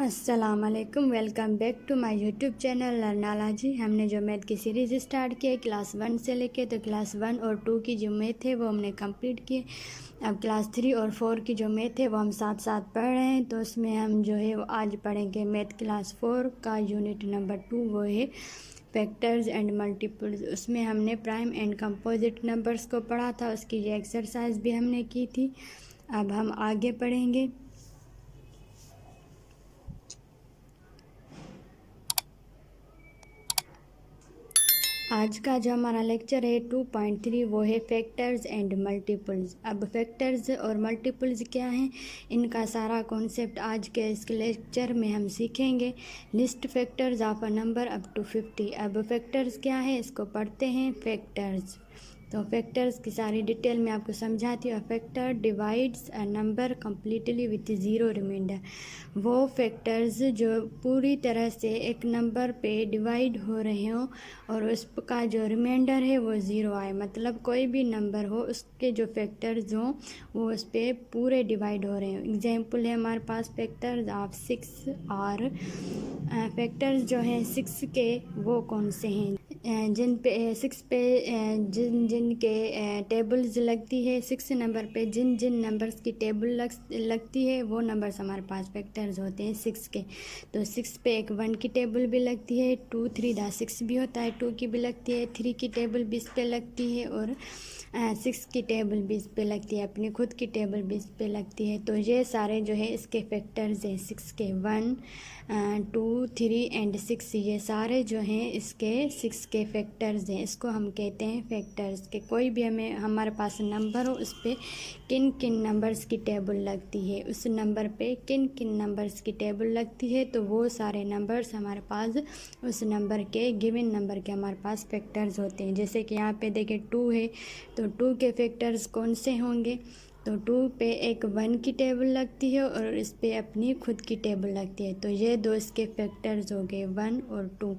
अस्सलाम वालेकुम, welcome back to my YouTube channel लर्नाला जी। हमने जो मैथ की सीरीज़ स्टार्ट की है क्लास 1 से लेके, तो क्लास 1 और 2 की जो मैथ है वो हमने कंप्लीट किए। अब क्लास 3 और 4 की जो मैथ है वो हम साथ साथ पढ़ रहे हैं। तो उसमें हम जो है वो आज पढ़ेंगे मैथ क्लास 4 का यूनिट नंबर 2, वो है फैक्टर्स एंड मल्टीपल्स। उसमें हमने प्राइम एंड कंपोजिट नंबर्स को पढ़ा था, उसकी ये एक्सरसाइज भी हमने की थी। अब हम आगे पढ़ेंगे। आज का जो हमारा लेक्चर है 2.3 वो है फैक्टर्स एंड मल्टीपल्स। अब फैक्टर्स और मल्टीपल्स क्या हैं, इनका सारा कॉन्सेप्ट आज के इस लेक्चर में हम सीखेंगे। List factors of a number up to 50। अब फैक्टर्स क्या है, इसको पढ़ते हैं। फैक्टर्स, तो फैक्टर्स की सारी डिटेल में आपको समझाती हूँ। Factor divides a number completely with zero reminder. वो फैक्टर्स जो पूरी तरह से एक नंबर पे डिवाइड हो रहे हों और उसका जो रिमाइंडर है वो ज़ीरो आए, मतलब कोई भी नंबर हो उसके जो फैक्टर्स हों वो उस पर पूरे डिवाइड हो रहे हों। एग्जाम्पल है हमारे पास फैक्टर्स ऑफ 6 और फैक्टर्स जो हैं 6 के वो कौन से हैं, जिन पे 6 पे जिन के टेबल्स लगती है, 6 नंबर पे जिन जिन नंबर्स की टेबल लगती है वो नंबर्स हमारे पास फैक्टर्स होते हैं 6 के। तो 6 पे एक 1 की टेबल भी लगती है, 2 3 6 भी होता है, 2 की भी लगती है, 3 की टेबल भी इस पे लगती है और 6 की टेबल भी इस पे लगती है, अपनी खुद की टेबल भी इस पे लगती है। तो ये सारे जो है इसके फैक्टर्स हैं 6 के। 1 2 3 एंड 6, ये सारे जो हैं इसके 6 के फैक्टर्स हैं। इसको हम कहते हैं फैक्टर्स के। कोई भी हमारे पास नंबर हो उस पर किन किन नंबर्स की टेबल लगती है, उस नंबर पे किन किन नंबर्स की टेबल लगती है, तो वो सारे नंबर्स हमारे पास उस नंबर के गिवन नंबर के हमारे पास फैक्टर्स होते हैं। जैसे कि यहाँ पे देखें 2 है, तो 2 के फैक्टर्स कौन से होंगे, तो 2 पे एक 1 की टेबल लगती है और इस पे अपनी खुद की टेबल लगती है। तो ये दो इसके फैक्टर्स हो गए 1 और 2,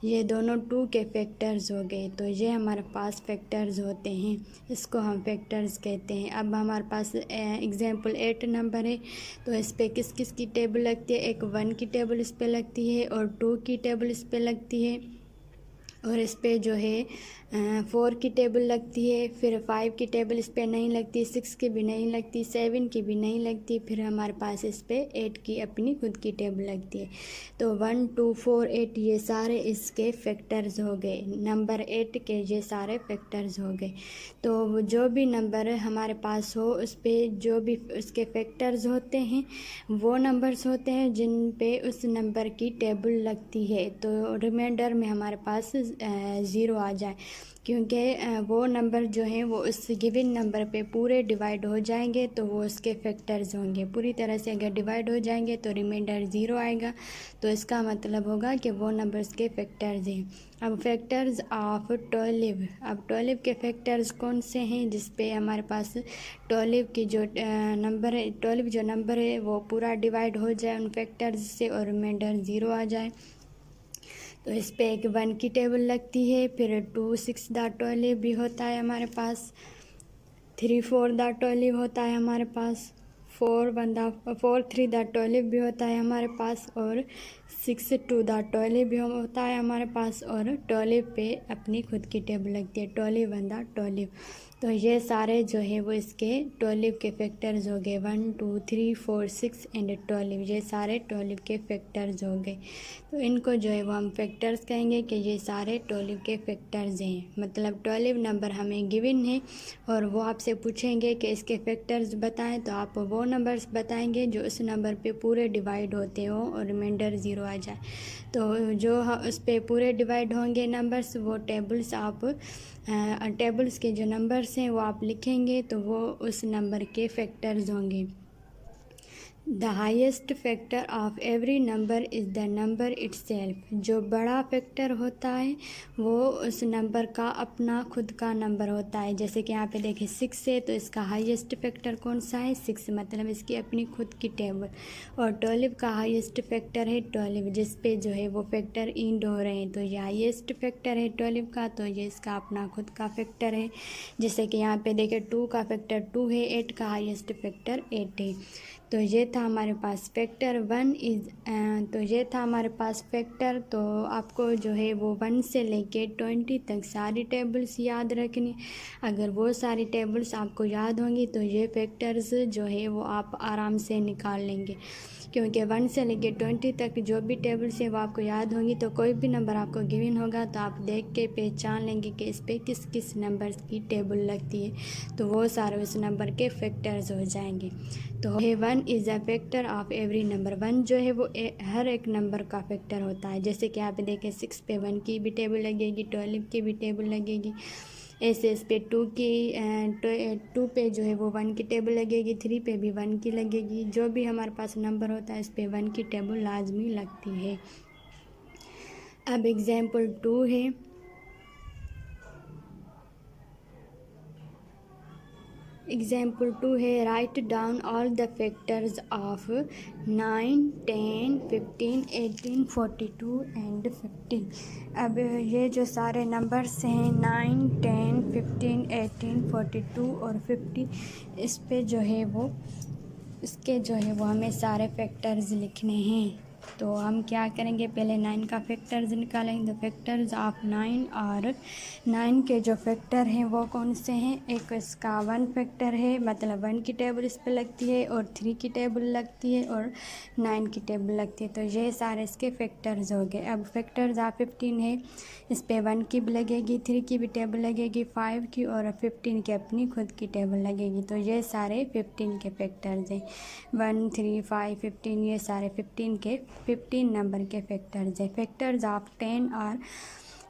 ये दोनों 2 के फैक्टर्स हो गए। तो ये हमारे पास फैक्टर्स होते हैं, इसको हम फैक्टर्स कहते हैं। अब हमारे पास एग्जाम्पल 8 नंबर है, तो इस पे किस किस की टेबल लगती है, एक 1 की टेबल इस पे लगती है और 2 की टेबल इस पे लगती है और इस पे जो है 4 की टेबल लगती है, फिर 5 की टेबल इस पे नहीं लगती, 6 की भी नहीं लगती, 7 की भी नहीं लगती, फिर हमारे पास इस पे 8 की अपनी खुद की टेबल लगती है। तो 1 2 4 8 ये सारे इसके फैक्टर्स हो गए, नंबर 8 के ये सारे फैक्टर्स हो गए। तो जो भी नंबर हमारे पास हो उस पे जो भी उसके फैक्टर्स होते हैं वो नंबर्स होते हैं जिन पे उस नंबर की टेबल लगती है। तो रिमाइंडर में हमारे पास ज़ीरो आ जाए, क्योंकि वो नंबर जो हैं वो उस गिवन नंबर पे पूरे डिवाइड हो जाएंगे तो वो उसके फैक्टर्स होंगे। पूरी तरह से अगर डिवाइड हो जाएंगे तो रिमाइंडर ज़ीरो आएगा, तो इसका मतलब होगा कि वो नंबर्स के फैक्टर्स हैं। अब फैक्टर्स ऑफ 12, अब 12 के फैक्टर्स कौन से हैं, जिस पे हमारे पास 12 की जो नंबर है, 12 जो नंबर है वो पूरा डिवाइड हो जाए उन फैक्टर्स से और रिमाइंडर ज़ीरो आ जाए। तो इस पे एक 1 की टेबल लगती है, फिर 2 6 12 भी होता है हमारे पास, 3 4 12 होता है हमारे पास, 4 3 12 भी होता है हमारे पास और 6 2 12 भी होता है हमारे पास और 12 पे अपनी खुद की टेबल लगती है, 12 1 12। तो ये सारे जो है वो इसके 12 के फैक्टर्स हो गए, 1 2 3 4 6 एंड 12, ये सारे 12 के फैक्टर्स हो गए। तो इनको जो है वो हम फैक्टर्स कहेंगे कि ये सारे 12 के फैक्टर्स हैं। मतलब 12 नंबर हमें गिवन है और वो आपसे पूछेंगे कि इसके फैक्टर्स बताएं, तो आप वो नंबर्स बताएंगे जो उस नंबर पे पूरे डिवाइड होते हो और रिमाइंडर ज़ीरो आ जाए। तो जो उस पे पूरे डिवाइड होंगे नंबर्स, वो टेबल्स आप टेबल्स के जो नंबर्स हैं वो आप लिखेंगे, तो वो उस नंबर के फैक्टर्स होंगे। The highest factor of every number is the number itself. जो बड़ा फैक्टर होता है वो उस नंबर का अपना खुद का नंबर होता है। जैसे कि यहाँ पे देखें 6 है, तो इसका हाईएस्ट फैक्टर कौन सा है, 6, मतलब इसकी अपनी खुद की टेबल। और 12 का हाईएस्ट फैक्टर है 12, जिस पे जो है वो फैक्टर इंड हो रहे हैं, तो ये हाईएस्ट फैक्टर है 12 का, तो ये इसका अपना खुद का फैक्टर है। जैसे कि यहाँ पे देखें 2 का फैक्टर 2 है, 8 का हाईएस्ट फैक्टर 8 है। तो ये था हमारे पास फैक्टर 1 इज़, तो ये था हमारे पास फैक्टर। तो आपको जो है वो 1 से लेके 20 तक सारी टेबल्स याद रखनी। अगर वो सारी टेबल्स आपको याद होंगी तो ये फैक्टर्स जो है वो आप आराम से निकाल लेंगे, क्योंकि 1 से लेके 20 तक जो भी टेबल्स है वो आपको याद होंगी। तो कोई भी नंबर आपको गिवन होगा तो आप देख के पहचान लेंगे कि इस पे किस किस नंबर्स की टेबल लगती है, तो वो सारे उस नंबर के फैक्टर्स हो जाएंगे। तो है 1 is a factor of every number. 1 जो है वो हर एक नंबर का फैक्टर होता है। जैसे कि आप देखें 6 पे 1 की भी टेबल लगेगी, 12 की भी टेबल लगेगी, ऐसे इस पे 2 पे जो है वो 1 की टेबल लगेगी, 3 पे भी 1 की लगेगी। जो भी हमारे पास नंबर होता है इस पे 1 की टेबल लाजमी लगती है। अब एग्जाम्पल 2 है। एग्जाम्पल 2 है, write down all the factors of 9, 10, 15, 18, 42 and 15। अब ये जो सारे नंबर्स हैं 9, 10, 15, 18, 42 और 50, इस पे जो है वो इसके जो है वो हमें सारे फैक्टर्स लिखने हैं। तो हम क्या करेंगे, पहले 9 का फैक्टर्स निकालेंगे। द फैक्टर्स ऑफ 9 और 9 के जो फैक्टर हैं वो कौन से हैं। एक इसका 1 फैक्टर है, मतलब 1 की टेबल इस पे लगती है, और 3 की टेबल लगती है, और 9 की टेबल लगती है। तो ये सारे इसके फैक्टर्स हो गए। अब फैक्टर्स ऑफ 15 है, इस पे 1 की भी लगेगी, 3 की भी टेबल लगेगी, 5 की और 15 की अपनी खुद की टेबल लगेगी। तो ये सारे 15 के फैक्टर्स हैं। 1, 3, 5, 15, ये सारे 15 नंबर के फैक्टर्स हैं। फैक्टर्स ऑफ 10 और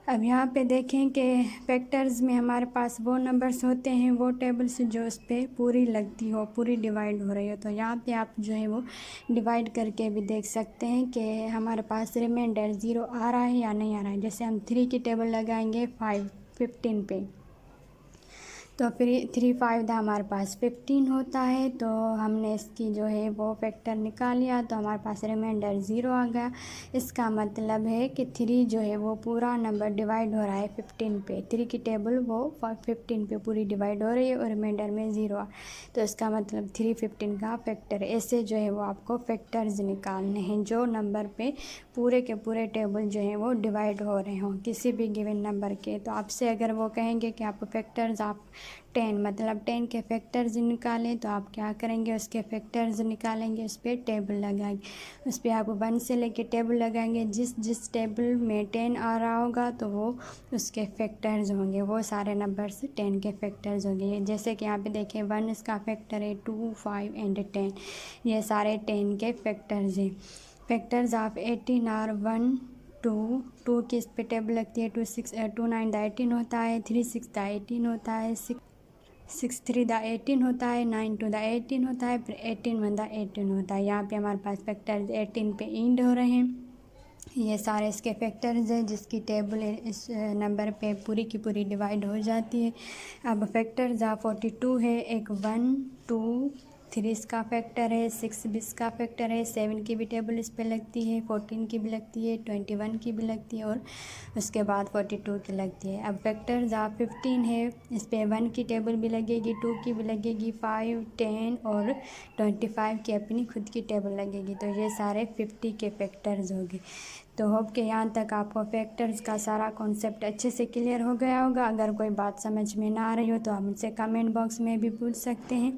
अब यहाँ पे देखें कि फैक्टर्स में हमारे पास वो नंबर्स होते हैं, वो टेबल्स जो उस पर पूरी लगती हो, पूरी डिवाइड हो रही हो। तो यहाँ पे आप जो है वो डिवाइड करके भी देख सकते हैं कि हमारे पास रिमाइंडर 0 आ रहा है या नहीं आ रहा है। जैसे हम 3 की टेबल लगाएंगे 15 पे, तो फिर 3, 5 हमारे पास 15 होता है। तो हमने इसकी जो है वो फैक्टर निकाल लिया, तो हमारे पास रिमाइंडर 0 आ गया। इसका मतलब है कि 3 जो है वो पूरा नंबर डिवाइड हो रहा है 15 पे। 3 की टेबल वो 15 पे पूरी डिवाइड हो रही है और रिमाइंडर में 0 आ, तो इसका मतलब 3 15 का फैक्टर है। ऐसे जो है वो आपको फैक्टर्स निकालने हैं जो नंबर पे पूरे के पूरे टेबल जो है वो डिवाइड हो रहे हों किसी भी गिवन नंबर के। तो आपसे अगर वो कहेंगे कि आप फैक्टर्स आप 10 मतलब 10 के फैक्टर्स निकालें, तो आप क्या करेंगे, उसके फैक्टर्स निकालेंगे, उस पर टेबल लगाएंगे। उस पर आप 1 से लेके टेबल लगाएंगे, जिस टेबल में 10 आ रहा होगा तो वो उसके फैक्टर्स होंगे, वो सारे नंबर्स 10 के फैक्टर्स होंगे। जैसे कि यहाँ पे देखें 1 इसका फैक्टर है 2, 5 एंड 10, ये सारे 10 के फैक्टर्स हैं। फैक्टर्स ऑफ 18 आर 1, 2 की इस पे टेबल लगती है, 2, 6, 2, 9 द 18 होता है, 3, 6 द 18 होता है, 6, 3 द 18 होता है, 9, 2 द 18 होता है, फिर 18, 1 द 18 होता है। यहाँ पे हमारे पास फैक्टर्स 18 पे एंड हो रहे हैं। ये सारे इसके फैक्टर्स हैं जिसकी टेबल इस नंबर पे पूरी की पूरी डिवाइड हो जाती है। अब फैक्टर्स 42 है, एक 1, 2, 3 इसका फैक्टर है, 6 भी इसका फैक्टर है, 7 की भी टेबल इस पे लगती है, 14 की भी लगती है, 21 की भी लगती है और उसके बाद 42 की लगती है। अब फैक्टर्स 15 है, इस पे 1 की टेबल भी लगेगी, 2 की भी लगेगी, 5, 10 और 25 की अपनी खुद की टेबल लगेगी। तो ये सारे 50 के फैक्टर्स हो गए। तो होप कि यहाँ तक आपको फैक्टर्स का सारा कॉन्सेप्ट अच्छे से क्लियर हो गया होगा। अगर कोई बात समझ में ना आ रही हो तो आप मुझसे कमेंट बॉक्स में भी पूछ सकते हैं।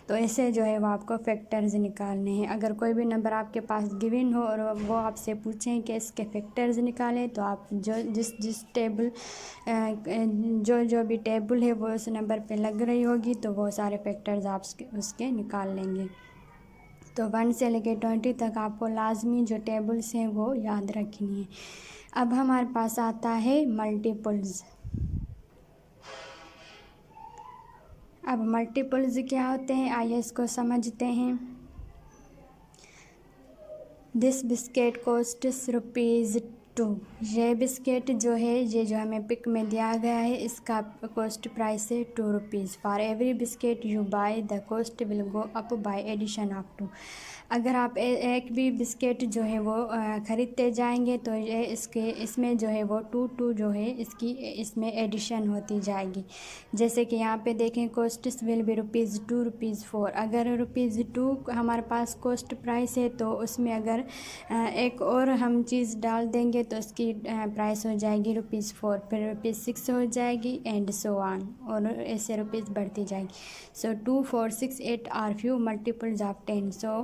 तो ऐसे जो है वो आपको फैक्टर्स निकालने हैं। अगर कोई भी नंबर आपके पास गिवन हो और वो आपसे पूछें कि इसके फैक्टर्स निकालें, तो आप जो जिस टेबल जो भी टेबल है वो उस नंबर पे लग रही होगी तो वो सारे फैक्टर्स आप उसके निकाल लेंगे। तो 1 से लेकर 20 तक आपको लाजमी जो टेबल्स हैं वो याद रखनी है। अब हमारे पास आता है मल्टीपल्स। अब मल्टीपल्स क्या होते हैं आइए इसको समझते हैं। This biscuit costs rupees 2। ये बिस्किट जो है, ये जो हमें पिक में दिया गया है, इसका कॉस्ट प्राइस है 2 rupees. For every biscuit you buy the cost will go up by addition of 2। अगर आप एक भी बिस्किट जो है वो ख़रीदते जाएंगे तो ये इसमें जो है वो 2 जो है इसमें एडिशन होती जाएगी। जैसे कि यहाँ पे देखें, कॉस्ट विल बी ₹2 ₹4। अगर ₹2 हमारे पास कॉस्ट प्राइस है तो उसमें अगर एक और हम चीज़ डाल देंगे तो उसकी प्राइस हो जाएगी ₹4, फिर ₹6 हो जाएगी एंड सो ऑन, और ऐसे रुपीज़ बढ़ती जाएगी। So 2, 4, 6, 8 are few multiples of 10। So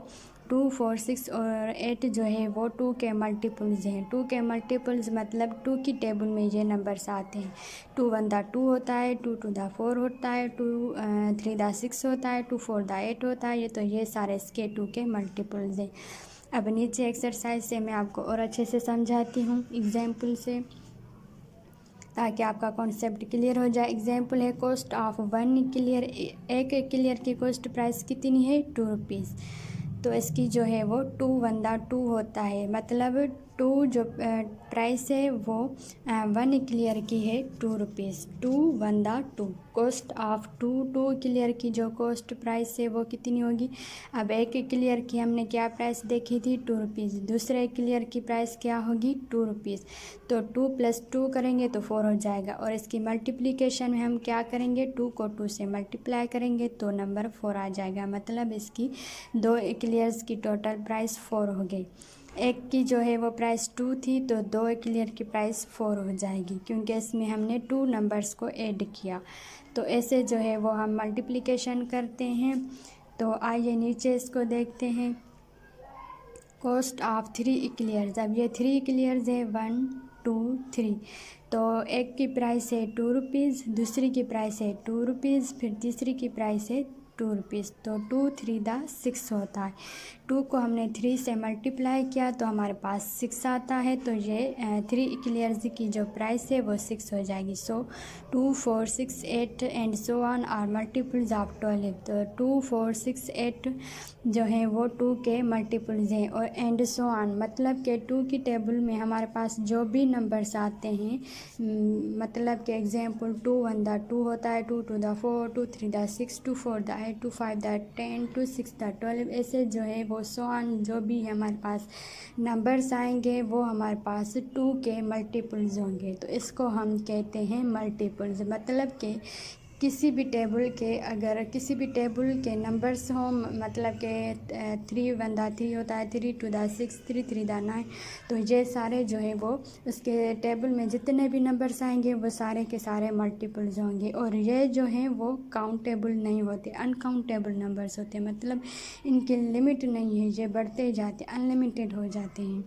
2, 4, 6 और 8 जो है वो 2 के मल्टीपल्स हैं। 2 के मल्टीपल्स मतलब 2 की टेबल में ये नंबर्स आते हैं। 2 1 दा 2 होता है, 2 2 दा 4 होता है, 2 3 दा 6 होता है, 2 4 दा 8 होता है। तो ये सारे इसके 2 के मल्टीपल्स हैं। अब नीचे एक्सरसाइज से मैं आपको और अच्छे से समझाती हूँ एग्जाम्पल से, ताकि आपका कॉन्सेप्ट क्लियर हो जाए। एग्जाम्पल है, कॉस्ट ऑफ 1 क्लियर। एक क्लियर की कॉस्ट प्राइस कितनी है? 2 रुपीज़। तो इसकी जो है वो 2 1 दा 2 होता है, मतलब 2 जो प्राइस है वो 1 क्लियर की है 2 रुपीज़। 2 1 दा 2। कॉस्ट ऑफ 2 क्लियर की जो कॉस्ट प्राइस है वो कितनी होगी? अब एक क्लियर की हमने क्या प्राइस देखी थी? 2 रुपीज़। दूसरे क्लियर की प्राइस क्या होगी? 2 रुपीज़। तो 2 + 2 करेंगे तो 4 हो जाएगा, और इसकी मल्टीप्लिकेशन में हम क्या करेंगे? 2 को 2 से मल्टीप्लाई करेंगे तो नंबर 4 आ जाएगा। मतलब इसकी 2 क्लियर्स की टोटल प्राइस 4 हो गई। एक की जो है वो प्राइस 2 थी, तो 2 क्लियर की प्राइस 4 हो जाएगी, क्योंकि इसमें हमने 2 नंबर्स को ऐड किया। तो ऐसे जो है वो हम मल्टीप्लिकेशन करते हैं। तो आइए नीचे इसको देखते हैं। Cost of 3 clears. अब ये 3 क्लियर्स है 1 2 3। तो एक की प्राइस है 2 रुपीज़, दूसरी की प्राइस है 2 रुपीज़, फिर तीसरी की प्राइस है 2 रुपीज़। तो 2 3 दा 6 होता है। 2 को हमने 3 से मल्टीप्लाई किया तो हमारे पास 6 आता है। तो ये 3 क्लियर्स की जो प्राइस है वो 6 हो जाएगी। So 2 4 6 8 and so on are multiples of 12। तो 2 4 6 8 जो है वो 2 के मल्टीपल्स हैं, और एंड सो ऑन मतलब कि 2 की टेबल में हमारे पास जो भी नंबर्स आते हैं, मतलब कि एग्जांपल 2 1 दा 2 होता है, 2 2 दा 4, 2 3 दा 6, 2 4 दा 8, 2 5 दा 10, 2 6 दा 12। ऐसे जो है वो सो ऑन जो भी हमारे पास नंबर्स आएंगे वो हमारे पास 2 के मल्टीपल्स होंगे। तो इसको हम कहते हैं मल्टीपल्स। मतलब कि किसी भी टेबल के, अगर किसी भी टेबल के नंबर्स हों, मतलब कि 3 1 दा 3 होता है, 3 2 दा 6, 3 3 दा 9, तो ये सारे जो है वो उसके टेबल में जितने भी नंबर्स आएंगे वो सारे के सारे मल्टीपल्स होंगे। और ये जो हैं वो काउंटेबल नहीं होते, अनकाउंटेबल नंबर्स होते हैं, मतलब इनकी लिमिट नहीं है, ये बढ़ते जाते, अनलिमिटेड हो जाते हैं।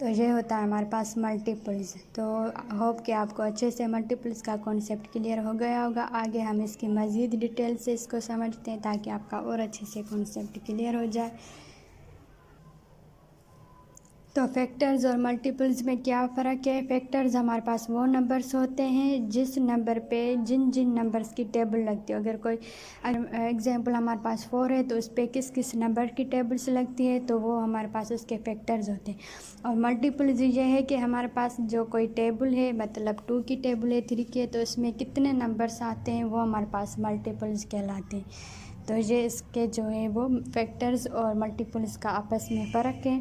तो ये होता है हमारे पास मल्टीपल्स। तो होप कि आपको अच्छे से मल्टीपल्स का कॉन्सेप्ट क्लियर हो गया होगा। आगे हम इसकी मज़ीद डिटेल से इसको समझते हैं ताकि आपका और अच्छे से कॉन्सेप्ट क्लियर हो जाए। तो फैक्टर्स और मल्टीपल्स में क्या फ़र्क है? फैक्टर्स हमारे पास वो नंबर्स होते हैं जिस नंबर पे जिन जिन नंबर्स की टेबल लगती है। अगर कोई एग्जांपल हमारे पास 4 है तो उस पर किस किस नंबर की टेबल्स लगती है, तो वो हमारे पास उसके फैक्टर्स होते हैं। और मल्टीपल्स ये है कि हमारे पास जो कोई टेबल है, मतलब 2 की टेबल है, 3 की है, तो उसमें कितने नंबर्स आते हैं वो हमारे पास मल्टीपल्स कहलाते हैं। तो ये इसके जो है वो फैक्टर्स और मल्टीपल्स का आपस में फ़र्क है।